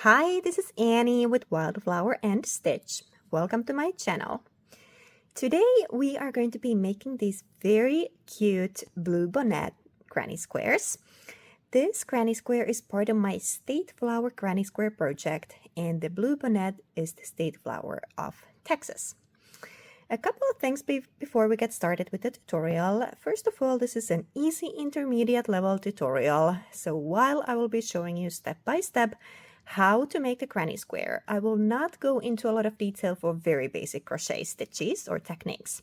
Hi, this is Annie with Wildflower and Stitch. Welcome to my channel. Today we are going to be making these very cute Bluebonnet granny squares. This granny square is part of my state flower granny square project, and the Bluebonnet is the state flower of Texas. A couple of things before we get started with the tutorial. First of all, this is an easy intermediate level tutorial. So while I will be showing you step by step how to make the granny square, I will not go into a lot of detail for very basic crochet stitches or techniques.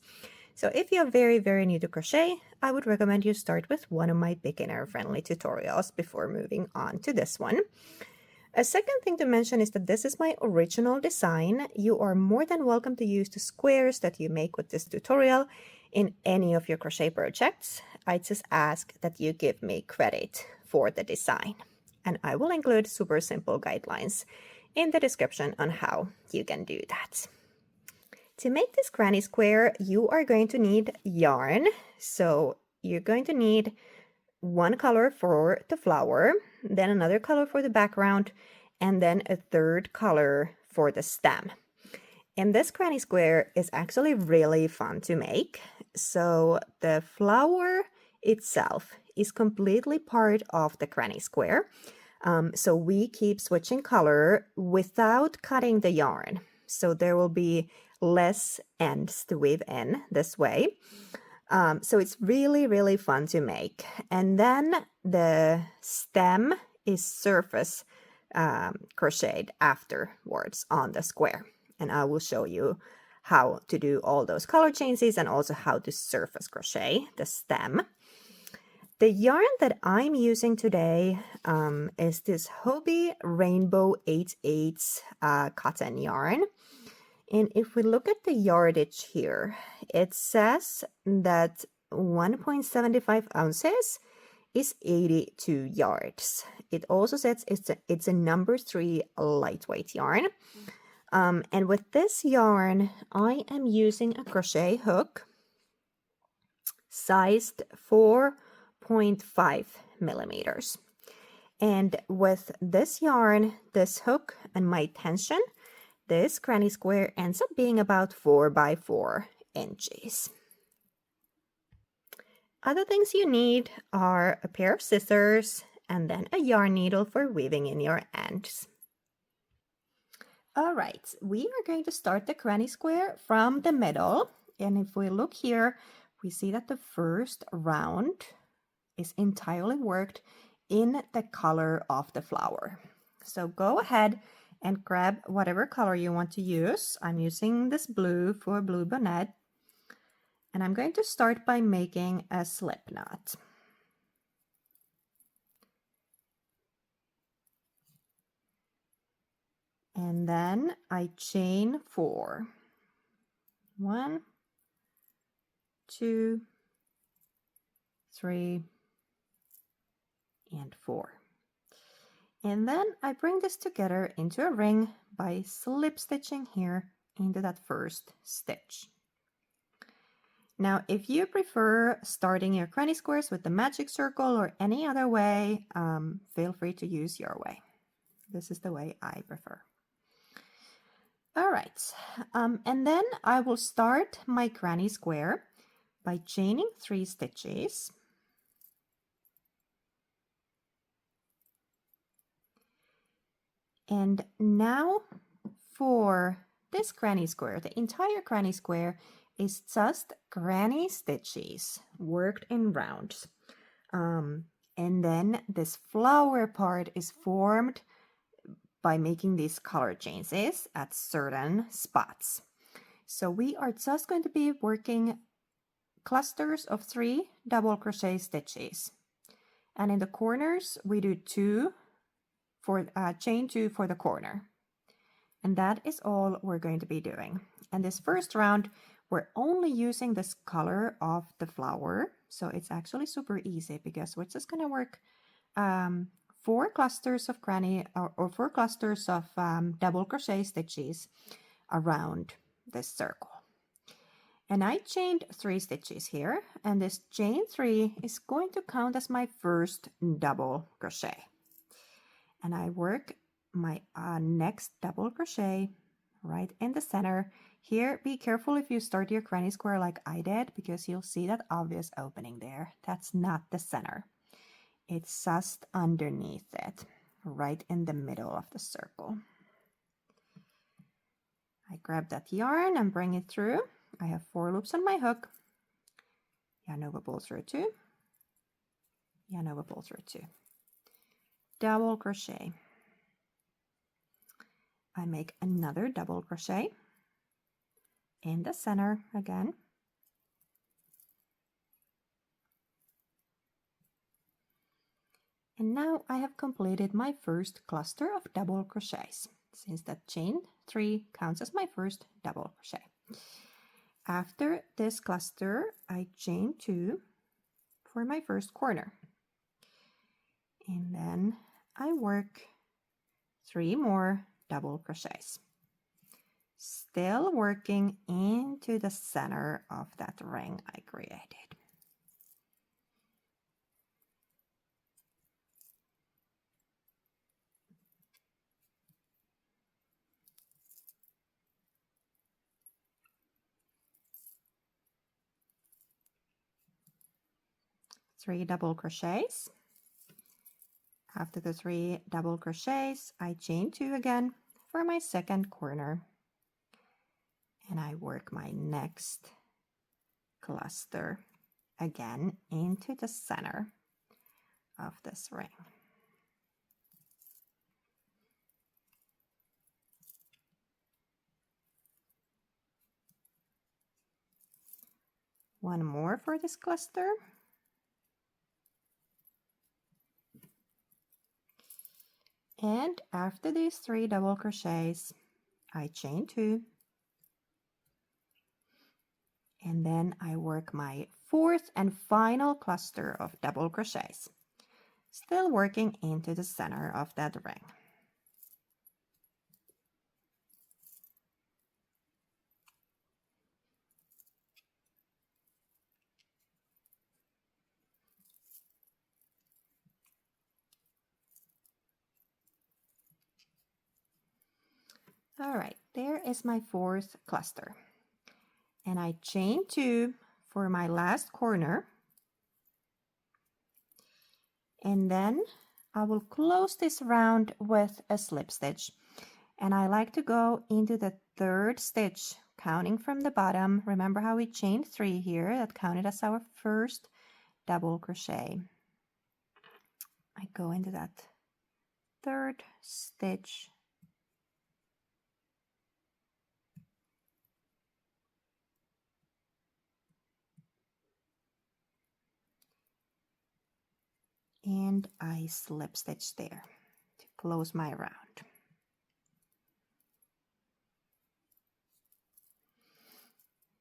So if you're very new to crochet, I would recommend you start with one of my beginner friendly tutorials before moving on to this one. A second thing to mention is that this is my original design. You are more than welcome to use the squares that you make with this tutorial in any of your crochet projects. I just ask that you give me credit for the design. And I will include super simple guidelines in the description on how you can do that. To make this granny square, you are going to need yarn. So you're going to need one color for the flower, then another color for the background, and then a third color for the stem. And this granny square is actually really fun to make. So the flower itself is completely part of the granny square. So we keep switching color without cutting the yarn. So there will be less ends to weave in this way. So it's really fun to make. And then the stem is surface crocheted afterwards on the square. And I will show you how to do all those color changes and also how to surface crochet the stem. The yarn that I'm using today is this Hobie Rainbow 8/8 cotton yarn. And if we look at the yardage here, it says that 1.75 ounces is 82 yards. It also says it's a number 3 lightweight yarn. And with this yarn, I am using a crochet hook sized 4.5 millimeters. And with this yarn, this hook, and my tension, this granny square ends up being about 4 by 4 inches. Other things you need are a pair of scissors and then a yarn needle for weaving in your ends. All right, we are going to start the granny square from the middle. And if we look here, we see that the first round is entirely worked in the color of the flower. So go ahead and grab whatever color you want to use. I'm using this blue for Bluebonnet. And I'm going to start by making a slip knot. And then I chain 4. 1, 2, 3, and 4. And then I bring this together into a ring by slip stitching here into that first stitch. Now, if you prefer starting your granny squares with the magic circle or any other way, feel free to use your way. This is the way I prefer. All right, and then I will start my granny square by chaining 3 stitches. And now for this granny square, the entire granny square is just granny stitches worked in rounds. And then this flower part is formed by making these color changes at certain spots. So we are just going to be working clusters of 3 double crochet stitches. And in the corners, we do 2 for chain 2 for the corner. And that is all we're going to be doing. And this first round, we're only using this color of the flower. So it's actually super easy because we're just going to work 4 clusters of granny or 4 clusters of double crochet stitches around this circle. And I chained 3 stitches here, and this chain 3 is going to count as my first double crochet. And I work my next double crochet right in the center. Here, be careful if you start your granny square like I did, because you'll see that obvious opening there. That's not the center. It's just underneath it, right in the middle of the circle. I grab that yarn and bring it through. I have 4 loops on my hook. Yarn over, pull through 2. Yarn over, pull through 2. Double crochet. I make another double crochet in the center again. And now I have completed my first cluster of double crochets, since that chain 3 counts as my first double crochet. After this cluster, I chain 2 for my first corner. And then I work 3 more double crochets. Still working into the center of that ring I created. Three double crochets. After the 3 double crochets, I chain 2 again for my second corner. And I work my next cluster again into the center of this ring. One more for this cluster. And after these 3 double crochets, I chain 2. And then I work my 4th and final cluster of double crochets, still working into the center of that ring. All right, there is my 4th cluster. And I chain 2 for my last corner. And then I will close this round with a slip stitch. And I like to go into the 3rd stitch, counting from the bottom. Remember how we chained 3 here? That counted as our first double crochet. I go into that 3rd stitch. And I slip stitch there to close my round.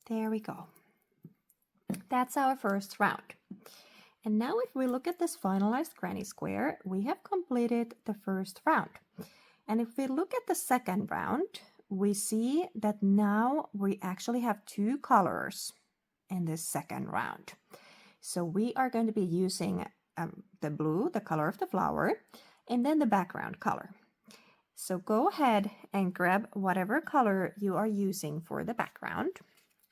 There we go. That's our first round. And now if we look at this finalized granny square, we have completed the first round. And if we look at the second round, we see that now we actually have 2 colors in this second round. So we are going to be using the blue, the color of the flower, and then the background color. So go ahead and grab whatever color you are using for the background.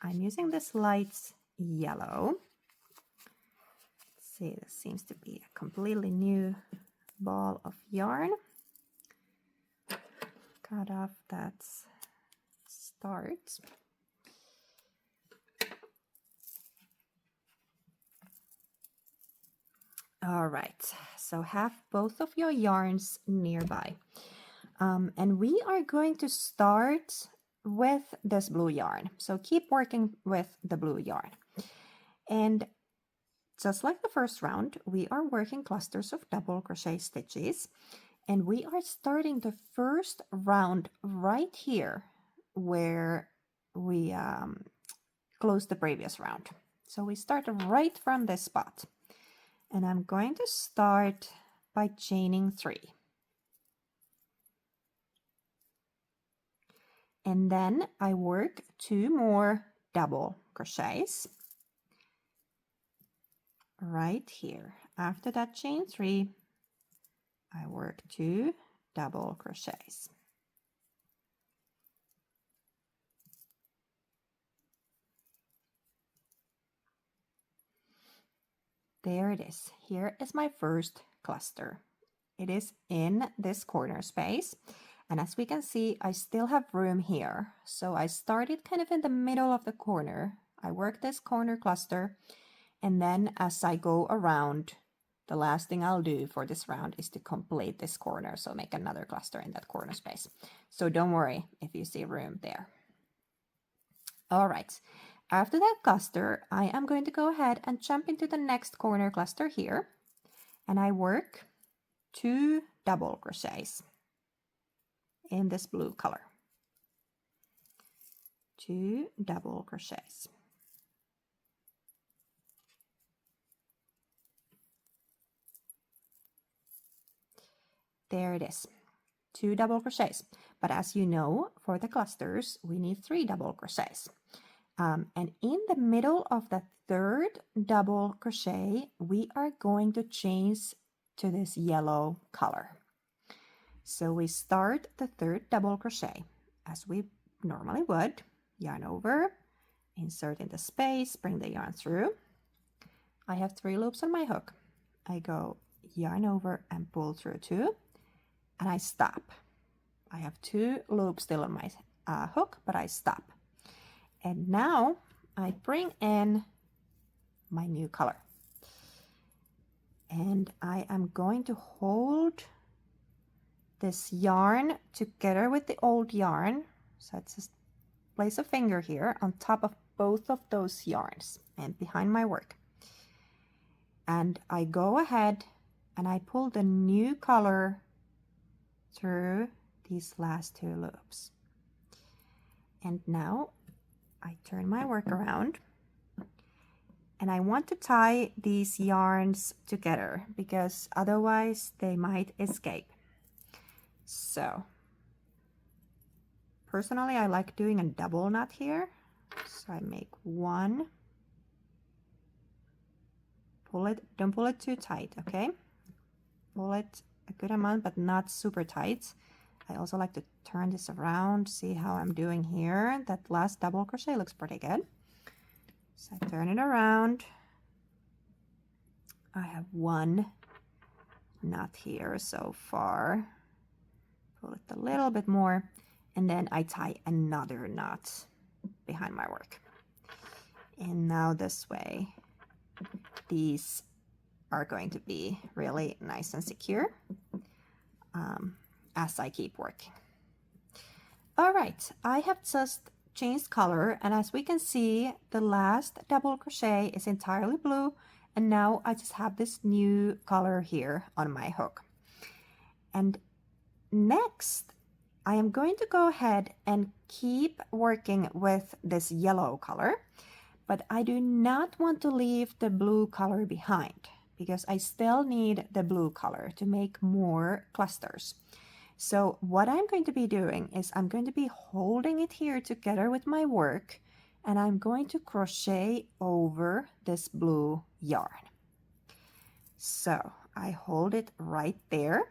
I'm using this light yellow. Let's see, this seems to be a completely new ball of yarn. Cut off that start. All right, so have both of your yarns nearby. And we are going to start with this blue yarn. So keep working with the blue yarn. And just like the first round, we are working clusters of double crochet stitches. And we are starting the first round right here where we closed the previous round. So we start right from this spot. And I'm going to start by chaining 3. And then I work 2 more double crochets right here. After that chain 3, I work 2 double crochets. There it is. Here is my first cluster. It is in this corner space. And as we can see, I still have room here. So I started kind of in the middle of the corner. I work this corner cluster. And then as I go around, the last thing I'll do for this round is to complete this corner. So make another cluster in that corner space. So don't worry if you see room there. All right. After that cluster, I am going to go ahead and jump into the next corner cluster here. And I work 2 double crochets in this blue color. 2 double crochets. There it is. 2 double crochets. But as you know, for the clusters, we need 3 double crochets. And in the middle of the 3rd double crochet, we are going to change to this yellow color. So we start the 3rd double crochet as we normally would. Yarn over, insert in the space, bring the yarn through. I have 3 loops on my hook. I go yarn over and pull through 2, and I stop. I have 2 loops still on my hook, but I stop. And now I bring in my new color. And I am going to hold this yarn together with the old yarn. So it's just place a finger here on top of both of those yarns and behind my work. And I go ahead and I pull the new color through these last 2 loops. And now I turn my work around, and I want to tie these yarns together because otherwise they might escape. So personally, I like doing a double knot here. So I make 1, pull it, don't pull it too tight, okay? Pull it a good amount, but not super tight. I also like to turn this around, see how I'm doing here. That last double crochet looks pretty good. So I turn it around. I have 1 knot here so far. Pull it a little bit more, and then I tie another knot behind my work. And now this way, these are going to be really nice and secure as I keep working. All right, I have just changed color, and as we can see, the last double crochet is entirely blue, and now I just have this new color here on my hook. And next, I am going to go ahead and keep working with this yellow color, but I do not want to leave the blue color behind because I still need the blue color to make more clusters. So what I'm going to be doing is I'm going to be holding it here together with my work, and I'm going to crochet over this blue yarn. So I hold it right there,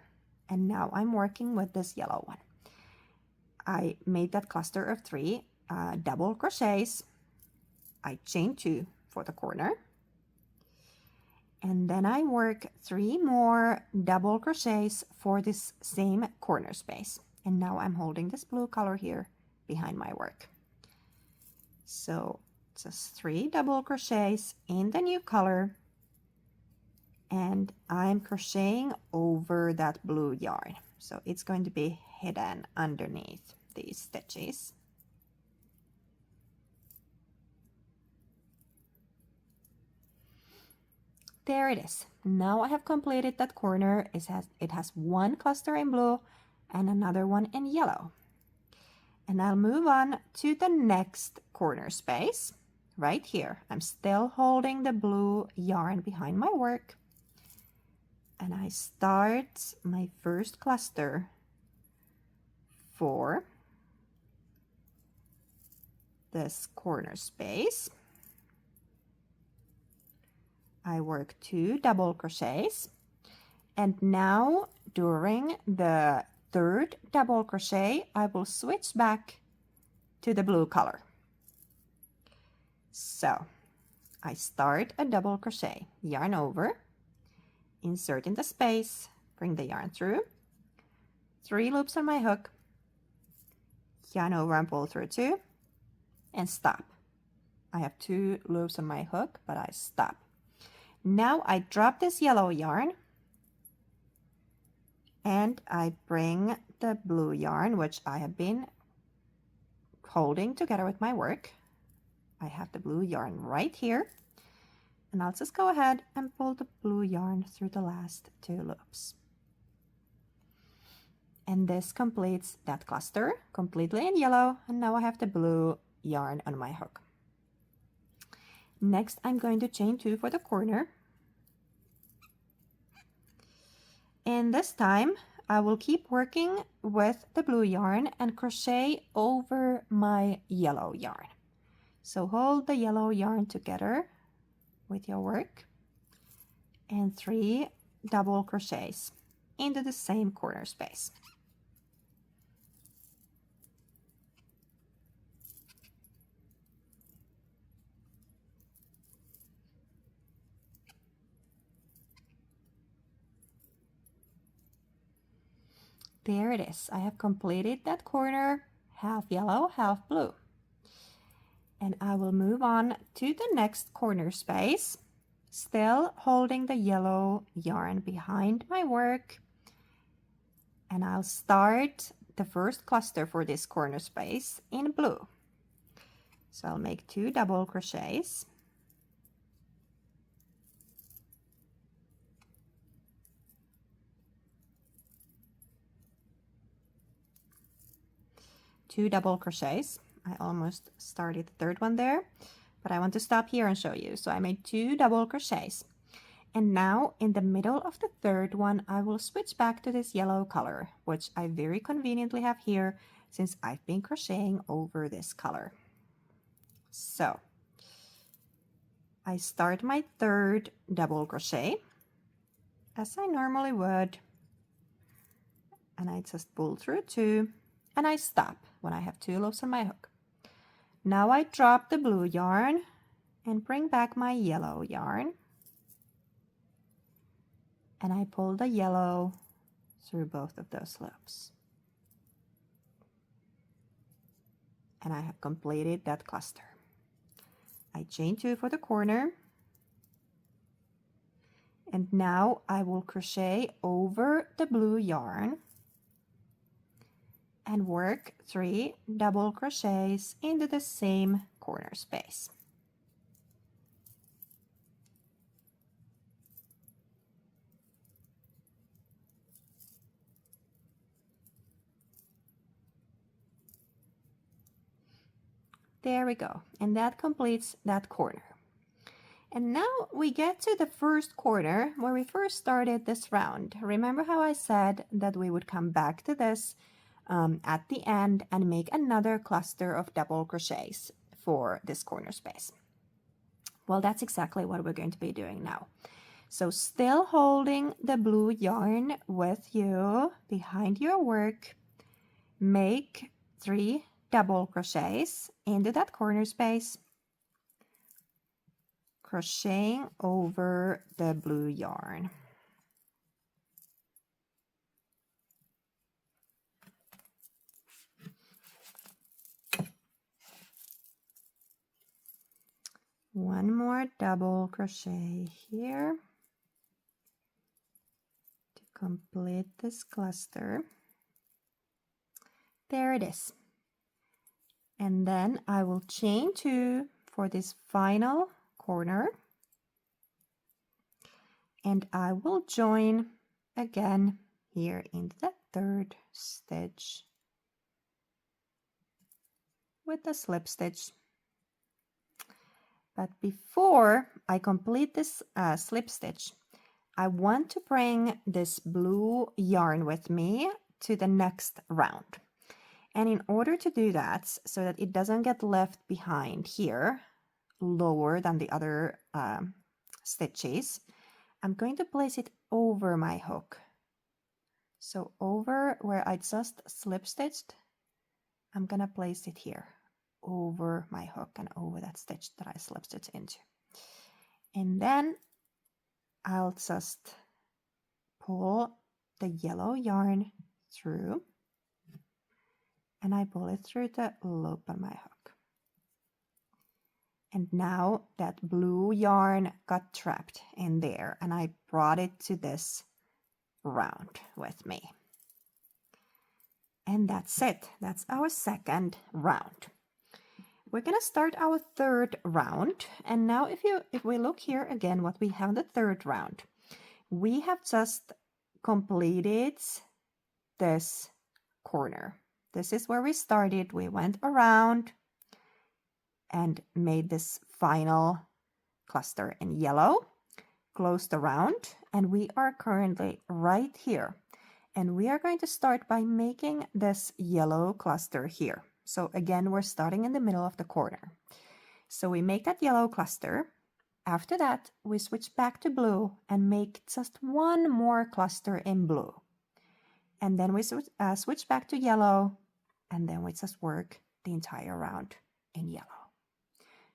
and now I'm working with this yellow one. I made that cluster of 3 double crochets. I chain 2 for the corner, and then I work 3 more double crochets for this same corner space. And now I'm holding this blue color here behind my work. So just 3 double crochets in the new color, and I'm crocheting over that blue yarn. So it's going to be hidden underneath these stitches. There it is. Now I have completed that corner. It has 1 cluster in blue and another one in yellow. And I'll move on to the next corner space right here. I'm still holding the blue yarn behind my work. And I start my first cluster for this corner space. I work 2 double crochets, and now during the third double crochet, I will switch back to the blue color. So I start a double crochet, yarn over, insert in the space, bring the yarn through, 3 loops on my hook, yarn over and pull through 2, and stop. I have 2 loops on my hook, but I stop. Now I drop this yellow yarn and I bring the blue yarn, which I have been holding together with my work. I have the blue yarn right here, and I'll just go ahead and pull the blue yarn through the last 2 loops. And this completes that cluster completely in yellow, and now I have the blue yarn on my hook. Next, I'm going to chain 2 for the corner. And this time, I will keep working with the blue yarn and crochet over my yellow yarn. So hold the yellow yarn together with your work and 3 double crochets into the same corner space. There it is. I have completed that corner, half yellow, half blue. And I will move on to the next corner space, still holding the yellow yarn behind my work. And I'll start the first cluster for this corner space in blue. So I'll make 2 double crochets. Two double crochets. I almost started the third one there, but I want to stop here and show you. So I made 2 double crochets. And now in the middle of the third one, I will switch back to this yellow color, which I very conveniently have here since I've been crocheting over this color. So I start my third double crochet as I normally would, and I just pull through 2, and I stop when I have 2 loops on my hook. Now I drop the blue yarn and bring back my yellow yarn, and I pull the yellow through both of those loops. And I have completed that cluster. I chain 2 for the corner, and now I will crochet over the blue yarn and work 3 double crochets into the same corner space. There we go, and that completes that corner. And now we get to the first corner where we first started this round. Remember how I said that we would come back to this at the end and make another cluster of double crochets for this corner space? Well, that's exactly what we're going to be doing now. So still holding the blue yarn with you behind your work, make 3 double crochets into that corner space, crocheting over the blue yarn. One more double crochet here to complete this cluster. There it is. And then I will chain 2 for this final corner, and I will join again here in the third stitch with the slip stitch. But before I complete this slip stitch, I want to bring this blue yarn with me to the next round. And in order to do that, so that it doesn't get left behind here, lower than the other stitches, I'm going to place it over my hook So over where I just slip stitched, I'm gonna place it here over my hook and over that stitch that I slip stitched into. And then I'll just pull the yellow yarn through, and I pull it through the loop on my hook. And now that blue yarn got trapped in there, and I brought it to this round with me. And that's it. That's our second round. We're gonna start our third round. And now if we look here again, what we have in the third round, we have just completed this corner. This is where we started. We went around and made this final cluster in yellow, closed around, and we are currently right here. And we are going to start by making this yellow cluster here. So again, we're starting in the middle of the corner. So we make that yellow cluster. After that, we switch back to blue and make just one more cluster in blue. And then we switch back to yellow, and then we just work the entire round in yellow.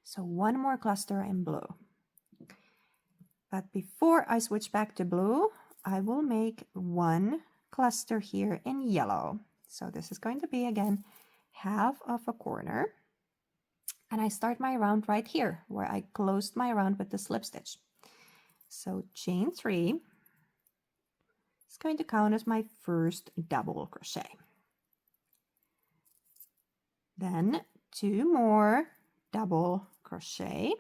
So one more cluster in blue. But before I switch back to blue, I will make one cluster here in yellow. So this is going to be again half of a corner. And I start my round right here where I closed my round with the slip stitch. So chain 3 is going to count as my first double crochet. Then 2 more double crochet.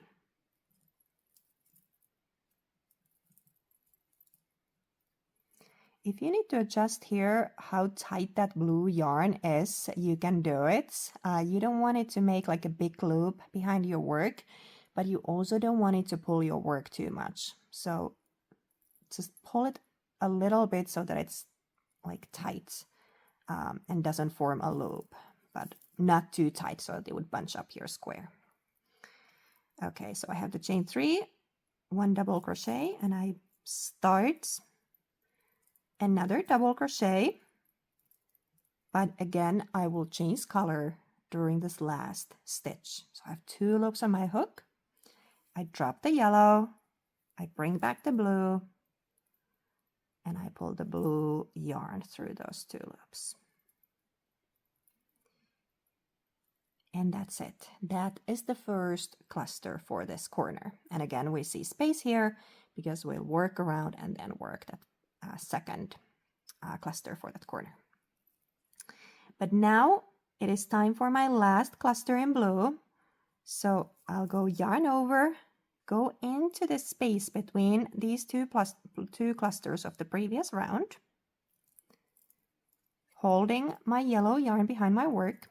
If you need to adjust here how tight that blue yarn is, you can do it. You don't want it to make like a big loop behind your work, but you also don't want it to pull your work too much. So just pull it a little bit so that it's like tight and doesn't form a loop, but not too tight so that it would bunch up your square. Okay, so I have the chain 3, 1 double crochet, and I start another double crochet, but again I will change color during this last stitch. So I have 2 loops on my hook. I drop the yellow, I bring back the blue, and I pull the blue yarn through those 2 loops. And that's it. That is the first cluster for this corner. And again, we see space here because we'll work around and then work that second cluster for that corner. But now it is time for my last cluster in blue. So I'll go yarn over, go into the space between these two clusters of the previous round, holding my yellow yarn behind my work,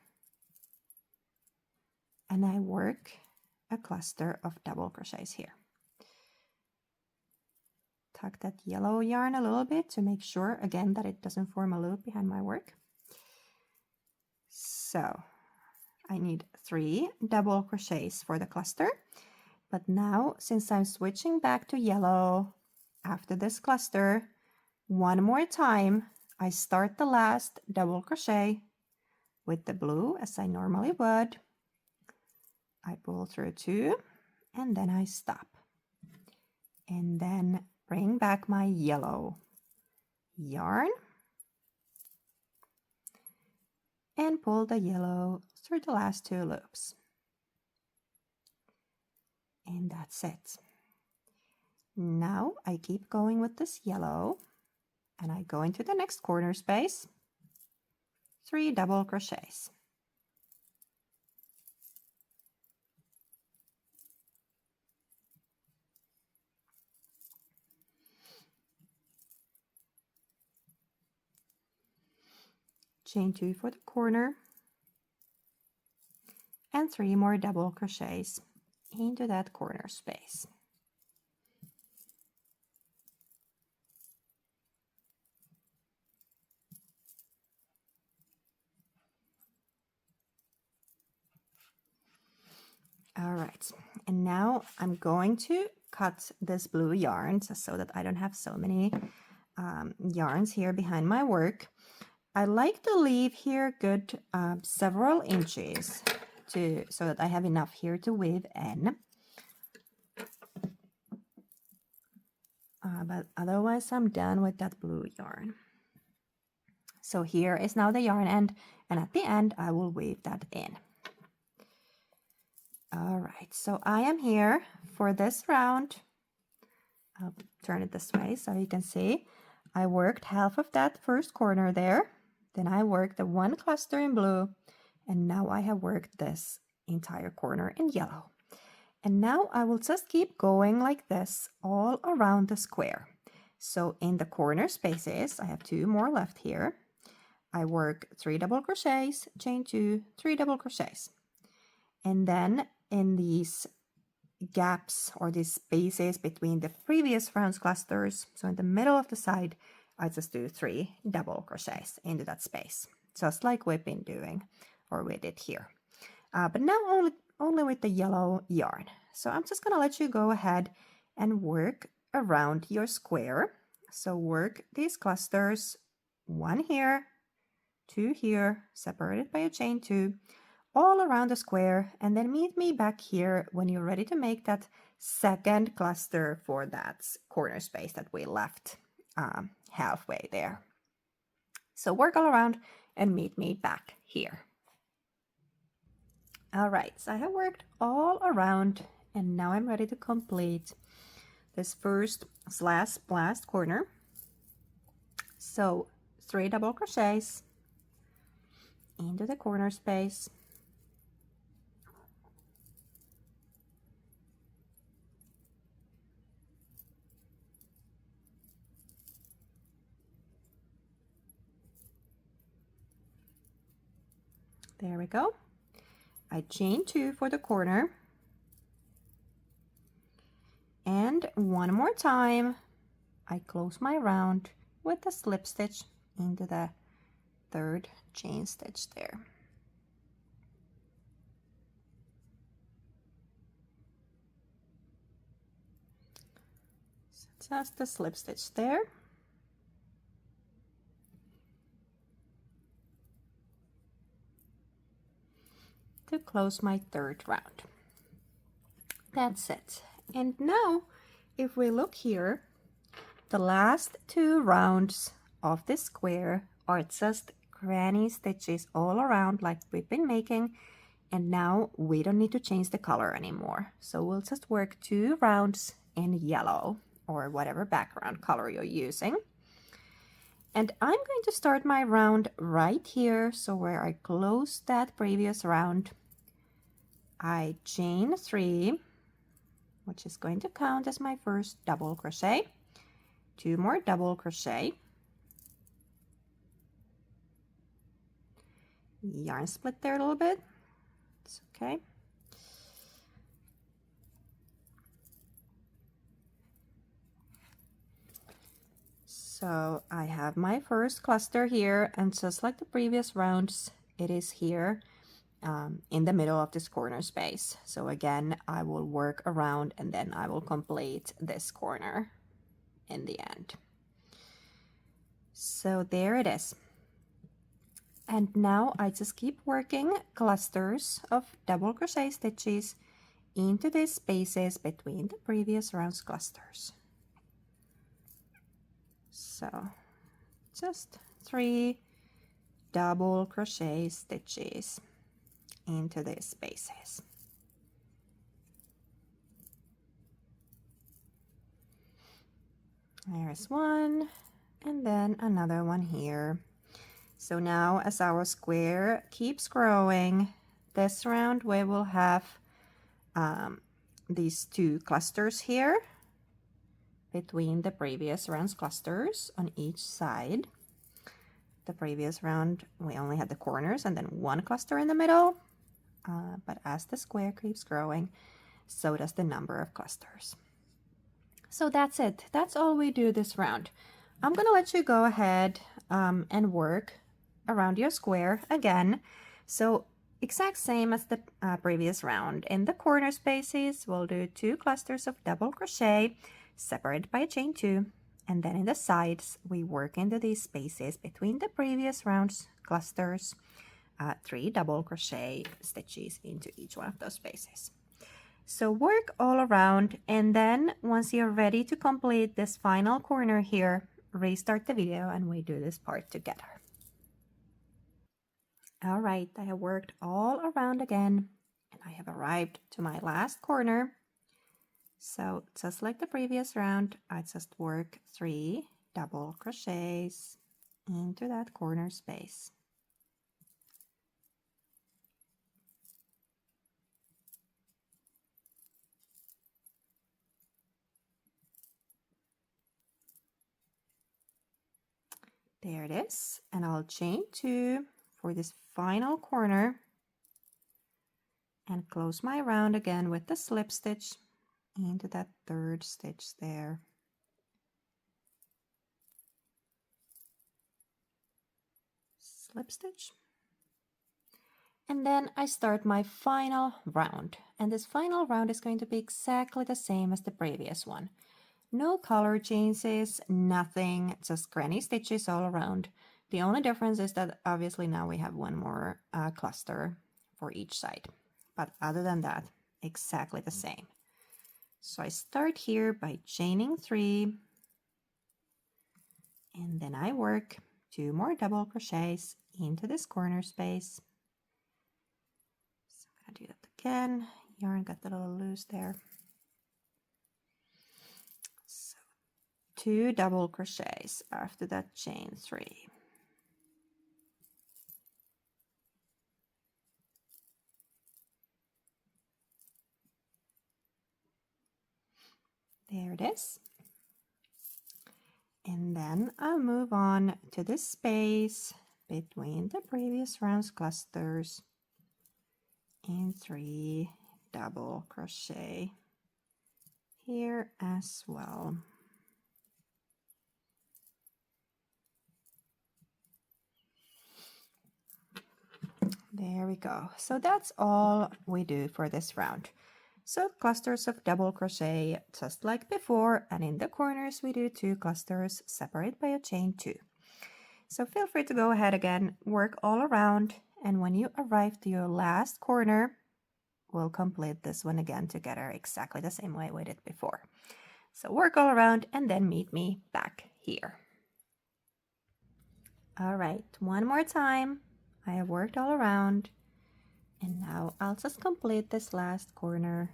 and I work a cluster of double crochets here. Tuck that yellow yarn a little bit to make sure again that it doesn't form a loop behind my work. So I need 3 double crochets for the cluster, but now since I'm switching back to yellow after this cluster, one more time I start the last double crochet with the blue as I normally would. I pull through 2 and then I stop, and then bring back my yellow yarn and pull the yellow through the last 2 loops. And that's it. Now I keep going with this yellow and I go into the next corner space, 3 double crochets. Chain 2 for the corner, and 3 more double crochets into that corner space. All right, and now I'm going to cut this blue yarn so that I don't have so many yarns here behind my work. I like to leave here good several inches so that I have enough here to weave in. But otherwise I'm done with that blue yarn. So here is now the yarn end, and at the end I will weave that in. All right, so I am here for this round. I'll turn it this way so you can see. I worked half of that first corner there. Then I worked the one cluster in blue, and now I have worked this entire corner in yellow. And now I will just keep going like this all around the square. So in the corner spaces, I have 2 more left here. I work 3 double crochets, chain 2, 3 double crochets. And then in these gaps or these spaces between the previous round's clusters, so in the middle of the side, I just do 3 double crochets into that space, just like we've been doing, or we did here. But now only with the yellow yarn. So I'm just gonna let you go ahead and work around your square. So work these clusters, 1 here, 2 here, separated by a chain 2, all around the square, and then meet me back here when you're ready to make that second cluster for that corner space that we left halfway there. So work all around and meet me back here. All right, so I have worked all around, and now I'm ready to complete this first slash last corner. So 3 double crochets into the corner space. There we go. I chain 2 for the corner, and one more time I close my round with a slip stitch into the 3rd chain stitch there. So just a slip stitch there. To close my 3rd round. That's it. And now if we look here, the last 2 rounds of this square are just granny stitches all around like we've been making, and now we don't need to change the color anymore. So we'll just work 2 rounds in yellow or whatever background color you're using. And I'm going to start my round right here, so where I closed that previous round, I chain 3, which is going to count as my first double crochet, 2 more double crochet, yarn split there a little bit, it's okay. So I have my first cluster here, and just like the previous rounds, it is here in the middle of this corner space. So again, I will work around and then I will complete this corner in the end. So there it is. And now I just keep working clusters of double crochet stitches into these spaces between the previous round's clusters. So just 3 double crochet stitches into these spaces. There's one, and then another one here. So now as our square keeps growing, this round we will have these 2 clusters here between the previous round's clusters on each side. The previous round we only had the corners and then 1 cluster in the middle, but as the square keeps growing, so does the number of clusters. So that's it. That's all we do this round. I'm gonna let you go ahead and work around your square again. So exact same as the previous round. In the corner spaces, we'll do 2 clusters of double crochet separated by a chain 2, and then in the sides we work into these spaces between the previous rounds clusters, 3 double crochet stitches into each one of those spaces. So work all around, and then once you're ready to complete this final corner here, restart the video and we do this part together. All right, I have worked all around again and I have arrived to my last corner. So just like the previous round, I just work 3 double crochets into that corner space. There it is, and I'll chain 2 for this final corner and close my round again with the slip stitch into that 3rd stitch there. Slip stitch. And then I start my final round, and this final round is going to be exactly the same as the previous one. No color changes, nothing, just granny stitches all around. The only difference is that obviously now we have one more cluster for each side. But other than that, exactly the same. So I start here by chaining 3. And then I work 2 more double crochets into this corner space. So I'm going to do that again. Yarn got a little loose there. 2 double crochets after that, chain 3. There it is. And then I'll move on to this space between the previous round's clusters and 3 double crochet here as well. There we go. So that's all we do for this round. So clusters of double crochet just like before, and in the corners we do 2 clusters separated by a chain 2. So feel free to go ahead again, work all around, and when you arrive to your last corner, we'll complete this one again together exactly the same way we did before. So work all around and then meet me back here. All right, one more time. I have worked all around, and now I'll just complete this last corner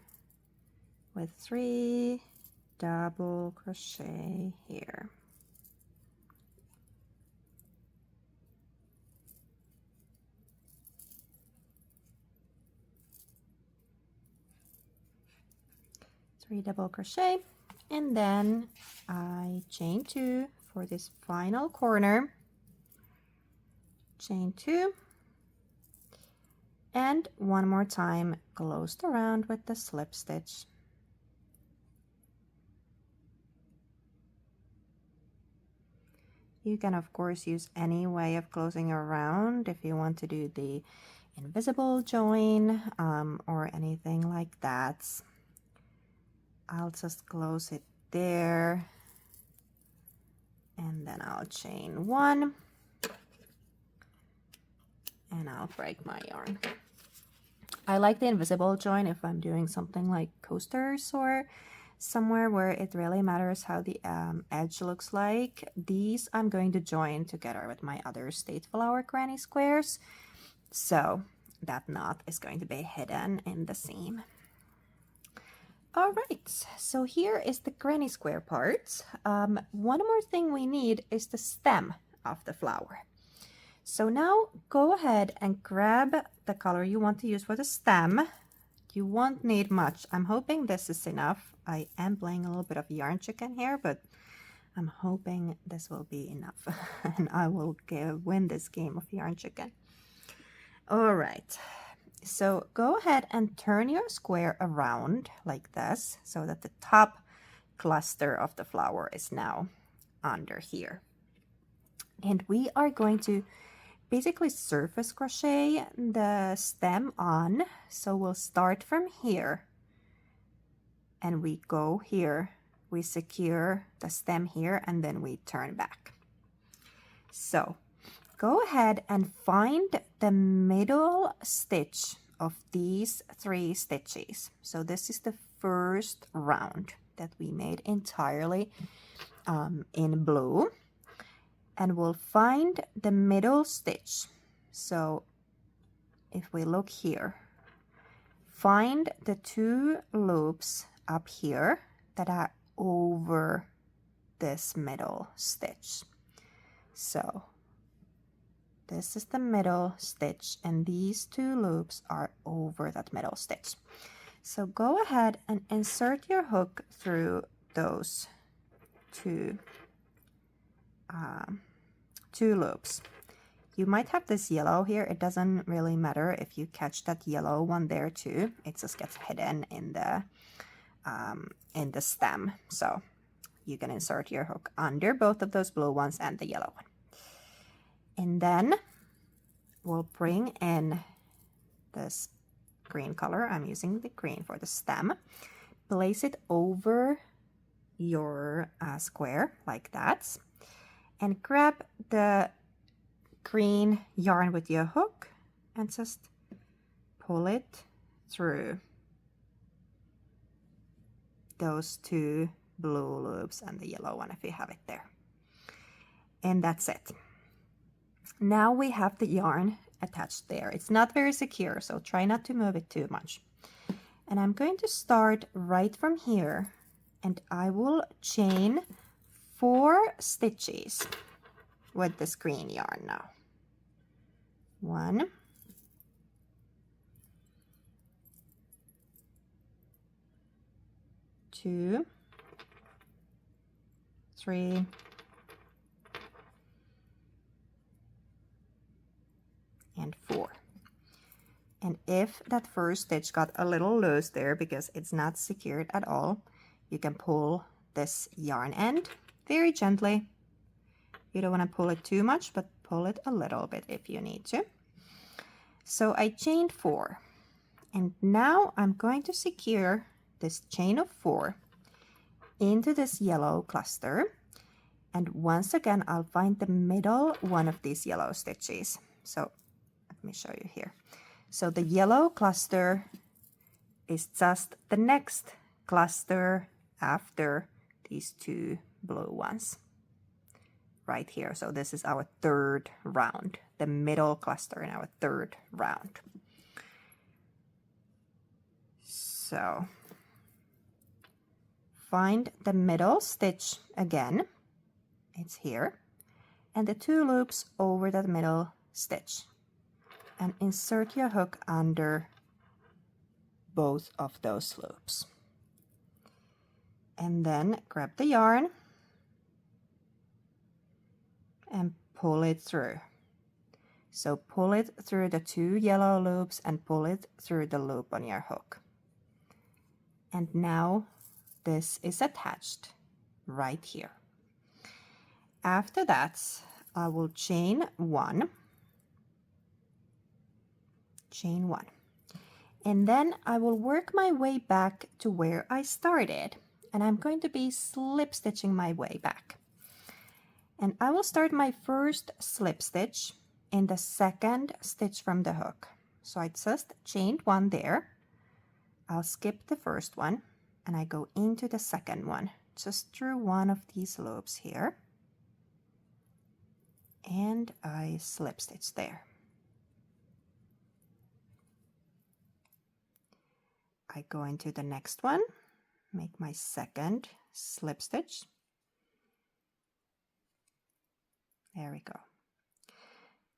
with 3 double crochet here. Three double crochet, and then I chain 2 for this final corner. Chain 2, and one more time closed around with the slip stitch. You can of course use any way of closing around if you want to do the invisible join or anything like that. I'll just close it there, and then I'll chain 1. And I'll break my yarn. I like the invisible join if I'm doing something like coasters or somewhere where it really matters how the edge looks like. These I'm going to join together with my other state flower granny squares, so that knot is going to be hidden in the seam. All right, so here is the granny square part. One more thing we need is the stem of the flower. So now go ahead and grab the color you want to use for the stem. You won't need much. I'm hoping this is enough. I am playing a little bit of yarn chicken here, but I'm hoping this will be enough and I will win this game of yarn chicken. All right, so go ahead and turn your square around like this so that the top cluster of the flower is now under here. And we are going to basically surface crochet the stem on. So we'll start from here and we go here. we secure the stem here and then we turn back. So go ahead and find the middle stitch of these 3 stitches. So this is the first round that we made entirely in blue, and we'll find the middle stitch. So if we look here, find the 2 loops up here that are over this middle stitch. So this is the middle stitch and these 2 loops are over that middle stitch. So go ahead and insert your hook through those two loops. You might have this yellow here. It doesn't really matter if you catch that yellow one there too. It just gets hidden in the stem. So you can insert your hook under both of those blue ones and the yellow one. And then we'll bring in this green color. I'm using the green for the stem. Place it over your square like that. And grab the green yarn with your hook and just pull it through those 2 blue loops and the yellow one if you have it there. And that's it. Now we have the yarn attached there. It's not very secure, so try not to move it too much. And I'm going to start right from here, and I will chain 4 stitches with this green yarn now. 1, 2, 3, and 4. And if that first stitch got a little loose there because it's not secured at all, you can pull this yarn end very gently. You don't want to pull it too much, but pull it a little bit if you need to. So I chained 4, and now I'm going to secure this chain of 4 into this yellow cluster, and once again I'll find the middle one of these yellow stitches. So let me show you here. So the yellow cluster is just the next cluster after these 2 blue ones right here. So this is our 3rd round, the middle cluster in our 3rd round. So find the middle stitch again, it's here, and the 2 loops over that middle stitch, and insert your hook under both of those loops. And then grab the yarn and pull it through. So pull it through the 2 yellow loops and pull it through the loop on your hook. And now this is attached right here. After that, I will chain 1, and then I will work my way back to where I started, and I'm going to be slip stitching my way back. And I will start my first slip stitch in the 2nd stitch from the hook. So I just chained 1 there. I'll skip the first one and I go into the 2nd one, just through one of these loops here, and I slip stitch there. I go into the next one, make my 2nd slip stitch. There we go.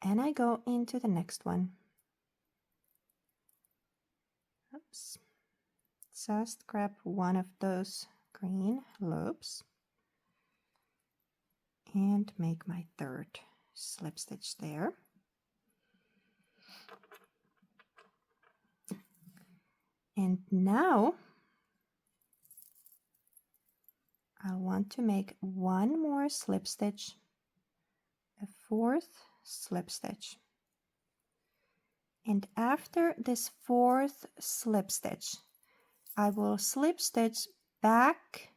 And I go into the next one. Oops. Just grab one of those green loops and make my 3rd slip stitch there. And now I want to make 1 more slip stitch, a 4th slip stitch. And after this 4th slip stitch, I will slip stitch back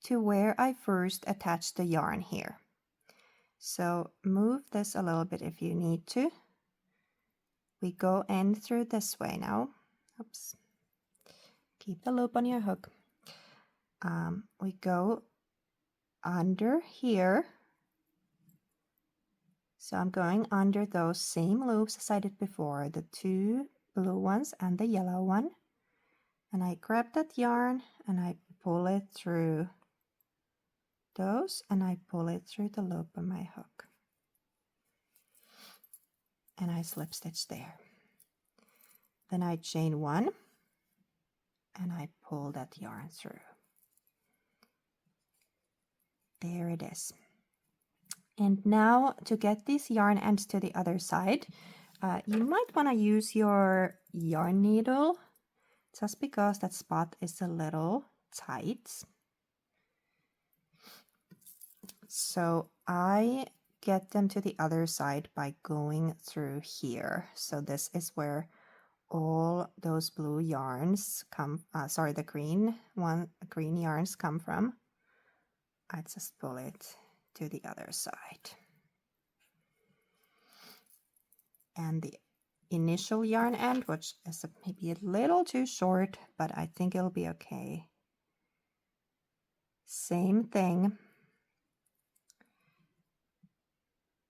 to where I first attached the yarn here. So move this a little bit if you need to. We go in through this way now. Oops. Keep the loop on your hook. We go under here. So I'm going under those same loops as I did before, the two blue ones and the yellow one. And I grab that yarn and I pull it through those and I pull it through the loop on my hook. And I slip stitch there. Then I chain one and I pull that yarn through. There it is. And now to get these yarn ends to the other side, you might want to use your yarn needle just because that spot is a little tight. So I get them to the other side by going through here. So this is where all those blue yarns come, the green yarns come from. I just pull it to the other side. And the initial yarn end, which is maybe a little too short, but I think it'll be okay. Same thing.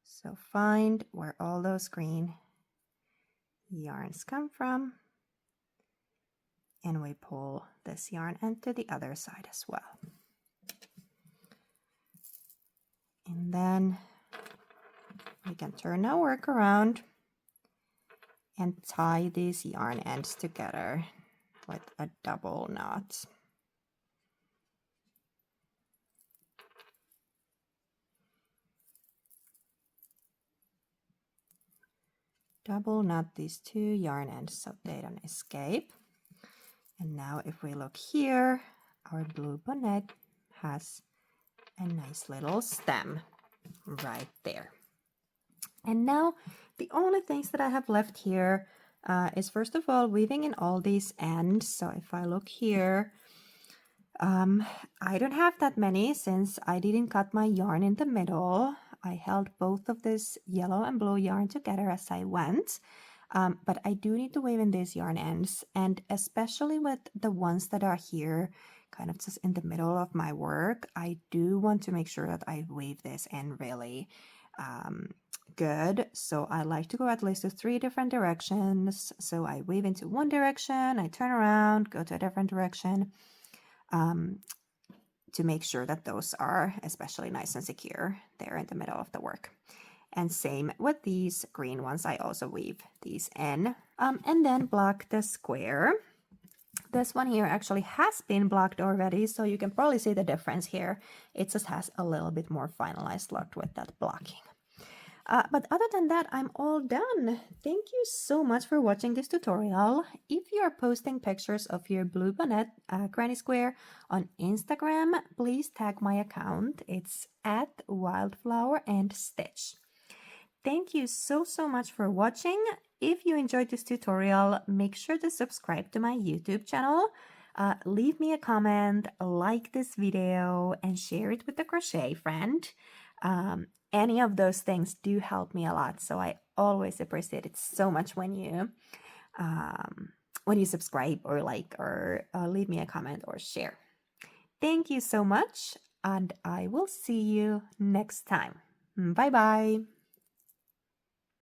So find where all those green yarns come from, and we pull this yarn end to the other side as well. And then we can turn our work around and tie these yarn ends together with a double knot. Double knot these two yarn ends so they don't escape. And now if we look here, our Bluebonnet has a nice little stem right there. And now the only things that I have left here is first of all weaving in all these ends. So if I look here, I don't have that many since I didn't cut my yarn in the middle. I held both of this yellow and blue yarn together as I went. But I do need to weave in these yarn ends, and especially with the ones that are here kind of just in the middle of my work, I do want to make sure that I weave this in really good. So I like to go at least to 3 different directions. So I weave into one direction, I turn around, go to a different direction, to make sure that those are especially nice and secure there in the middle of the work. And same with these green ones, I also weave these in. And then block the square. This one here actually has been blocked already, so you can probably see the difference here. It just has a little bit more finalized look with that blocking. But other than that, I'm all done. Thank you so much for watching this tutorial. If you are posting pictures of your Bluebonnet granny square on Instagram, please tag my account. It's at Wildflower and Stitch. Thank you so much for watching. If you enjoyed this tutorial, make sure to subscribe to my YouTube channel. Leave me a comment, like this video, and share it with a crochet friend. Any of those things do help me a lot, so I always appreciate it so much when you subscribe or like or leave me a comment or share. Thank you so much, and I will see you next time. Bye bye.